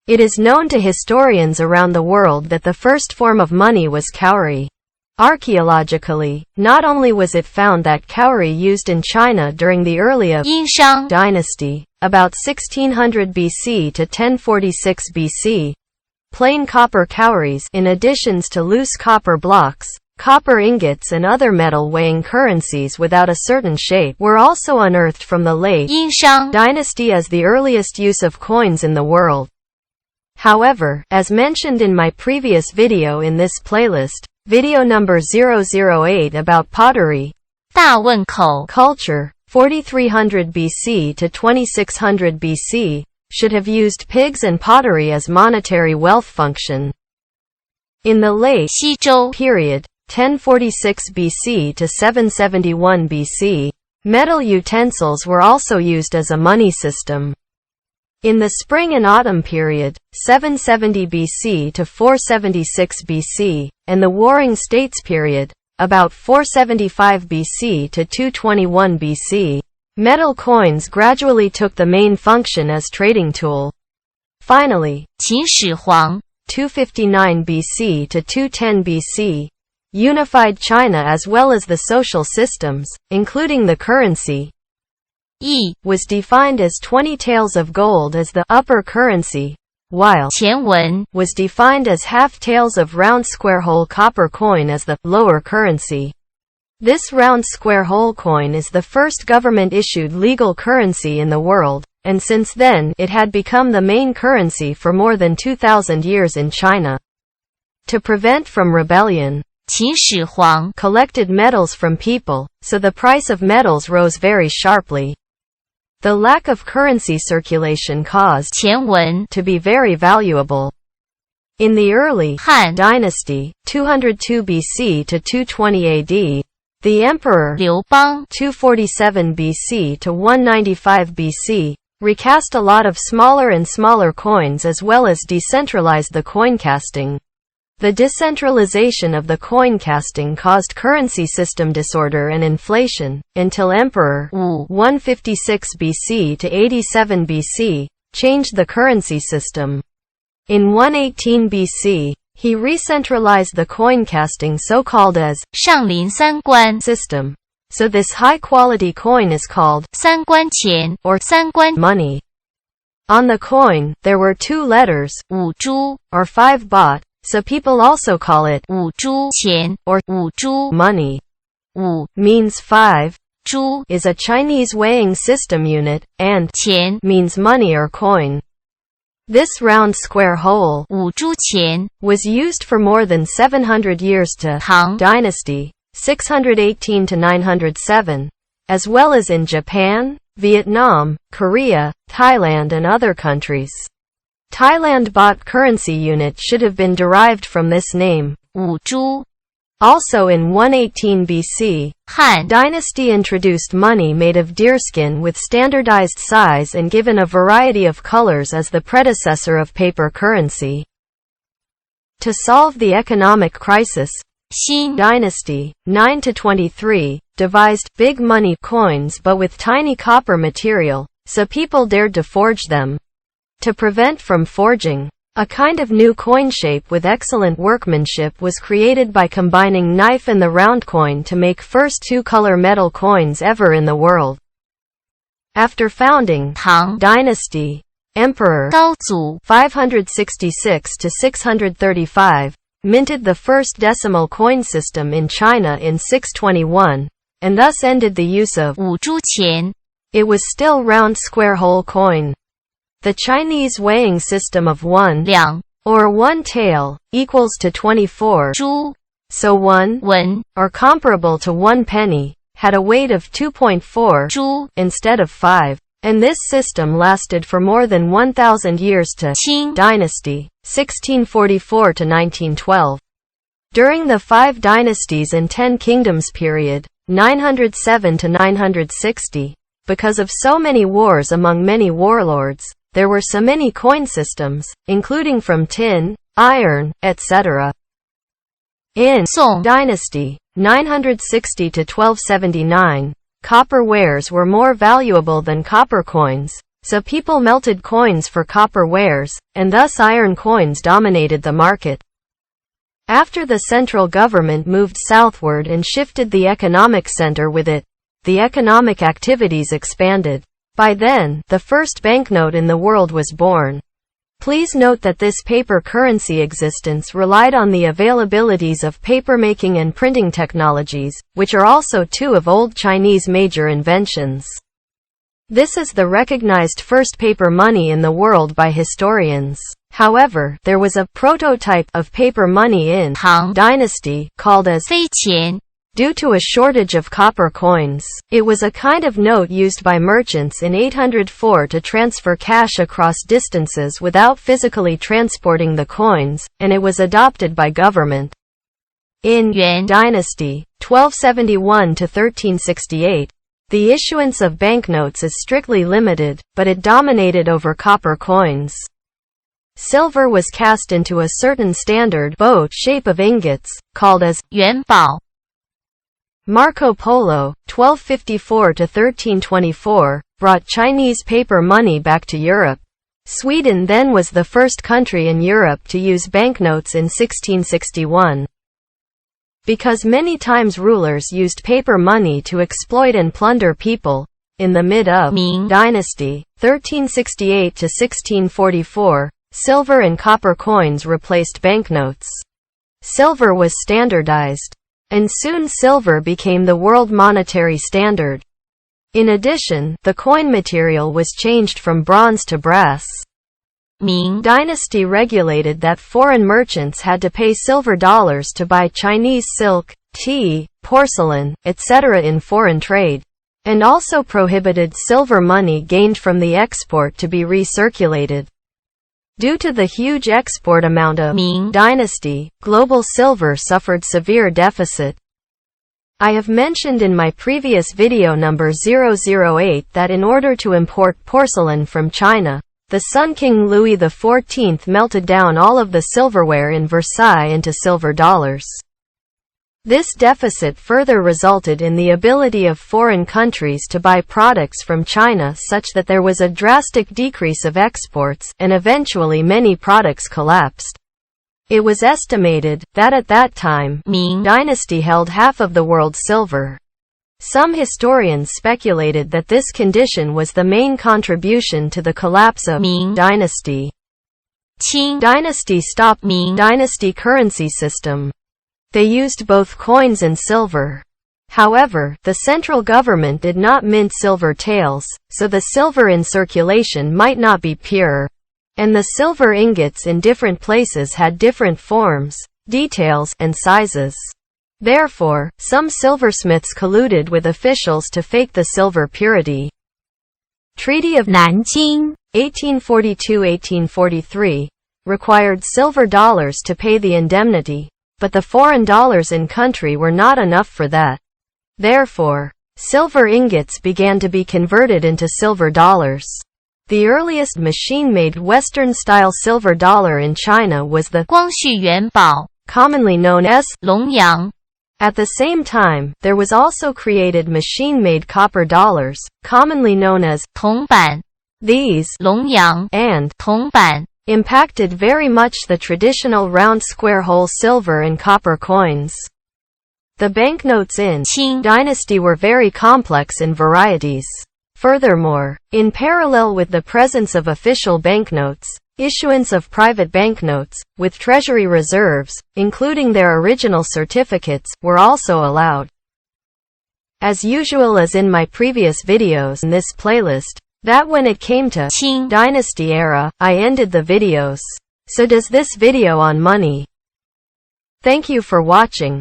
It is known to historians around the world that the first form of money was cowrie. Archaeologically, not only was it found that cowrie used in China during the early Yinshang dynasty, about 1600 BC to 1046 BC, plain copper cowries, in additions to loose copper blocks, copper ingots and other metal weighing currencies without a certain shape, were also unearthed from the late Yinshang dynasty as the earliest use of coins in the world. However, as mentioned in my previous video in this playlist, video number 008 about pottery, 大问口 culture, 4300 BC to 2600 BC, should have used pigs and pottery as monetary wealth function. In the late 西周 period, 1046 BC to 771 BC, metal utensils were also used as a money system. In the spring and autumn period, 770 BC to 476 BC, and the Warring States period, about 475 BC to 221 BC, metal coins gradually took the main function as trading tool. Finally, 秦始皇 259 BC to 210 BC, unified China as well as the social systems, including the currency, was defined as 20 taels of gold as the upper currency, while 前文 was defined as half taels of round square hole copper coin as the lower currency. This round square hole coin is the first government-issued legal currency in the world, and since then, it had become the main currency for more than 2,000 years in China. To prevent from rebellion, 秦始皇 collected metals from people, so the price of metals rose very sharply. The lack of currency circulation caused 前文 to be very valuable. In the early Han dynasty, 202 BC to 220 AD, the emperor 刘邦 247 BC to 195 BC recast a lot of smaller and smaller coins as well as decentralized the coin casting. The decentralization of the coin casting caused currency system disorder and inflation, until Emperor 156 BC to 87 BC changed the currency system. In 118 BC, he re-centralized the coin casting so-called as 上林三官 system. So this high-quality coin is called 三官钱 or 三官 money. On the coin, there were 2 letters, 五铢 or 5 baht, so people also call it 五铢钱 or 五铢 money. 五 Means 5, 铢 is a Chinese weighing system unit, and 钱 means money or coin. This round square hole 五铢钱 was used for more than 700 years to 唐 dynasty, 618 to 907, as well as in Japan, Vietnam, Korea, Thailand and other countries. Thailand baht currency unit should have been derived from this name. 五铢 Also in 118 BC, Han dynasty introduced money made of deerskin with standardized size and given a variety of colors as the predecessor of paper currency. To solve the economic crisis, Xin dynasty, 9 to 23, devised big money coins but with tiny copper material, so people dared to forge them. To prevent from forging, a kind of new coin shape with excellent workmanship was created by combining knife and the round coin to make first 2-color metal coins ever in the world. After founding Tang dynasty, Emperor 高祖 566 to 635 minted the first decimal coin system in China in 621, and thus ended the use of 五铢钱 it was still round square hole coin. The Chinese weighing system of 1 两 or 1 tael equals to 24 铢 so 1 文 or comparable to 1 penny had a weight of 2.4 铢 instead of 5, and this system lasted for more than 1,000 years to Qing dynasty, 1644 to 1912. During the 5 dynasties and 10 kingdoms period, 907 to 960, because of so many wars among many warlords, there were so many coin systems, including from tin, iron, etc. In Song dynasty, 960 to 1279, copper wares were more valuable than copper coins, so people melted coins for copper wares, and thus iron coins dominated the market. After the central government moved southward and shifted the economic center with it, the economic activities expanded. By then, the first banknote in the world was born. Please note that this paper currency existence relied on the availabilities of papermaking and printing technologies, which are also two of old Chinese major inventions. This is the recognized first paper money in the world by historians. However, there was a prototype of paper money in Tang Dynasty called as 飞钱 due to a shortage of copper coins. It was a kind of note used by merchants in 804 to transfer cash across distances without physically transporting the coins, and it was adopted by government. In Yuan Dynasty, 1271 to 1368, the issuance of banknotes is strictly limited, but it dominated over copper coins. Silver was cast into a certain standard boat shape of ingots, called as 元宝 Marco Polo, 1254 to 1324, brought Chinese paper money back to Europe. Sweden then was the first country in Europe to use banknotes in 1661. Because many times rulers used paper money to exploit and plunder people, in the mid of Ming Dynasty, 1368 to 1644, silver and copper coins replaced banknotes. Silver was standardized, and soon silver became the world monetary standard. In addition, the coin material was changed from bronze to brass. Ming Dynasty regulated that foreign merchants had to pay silver dollars to buy Chinese silk, tea, porcelain, etc. in foreign trade, and also prohibited silver money gained from the export to be recirculated. Due to the huge export amount of Ming Dynasty, global silver suffered severe deficit. I have mentioned in my previous video number 008 that in order to import porcelain from China, the Sun King Louis XIV melted down all of the silverware in Versailles into silver dollars. This deficit further resulted in the ability of foreign countries to buy products from China such that there was a drastic decrease of exports, and eventually many products collapsed. It was estimated that at that time, Ming Dynasty held half of the world's silver. Some historians speculated that this condition was the main contribution to the collapse of Ming Dynasty. Qing Dynasty stopped Ming Dynasty currency system. They used both coins and silver. However, the central government did not mint silver taels, so the silver in circulation might not be pure. And the silver ingots in different places had different forms, details, and sizes. Therefore, some silversmiths colluded with officials to fake the silver purity. Treaty of Nanjing, 1842-1843, required silver dollars to pay the indemnity. But the foreign dollars in country were not enough for that. Therefore, silver ingots began to be converted into silver dollars. The earliest machine-made Western-style silver dollar in China was the 光绪元宝 commonly known as 龙洋 At the same time, there was also created machine-made copper dollars, commonly known as 铜板 These 龙洋 and 铜板 impacted very much the traditional round square hole silver and copper coins. The banknotes in Qing Dynasty were very complex in varieties. Furthermore, in parallel with the presence of official banknotes, issuance of private banknotes, with treasury reserves, including their original certificates, were also allowed. As usual as in my previous videos in this playlist, that when it came to Qing Dynasty era, I ended the videos. So does this video on money. Thank you for watching.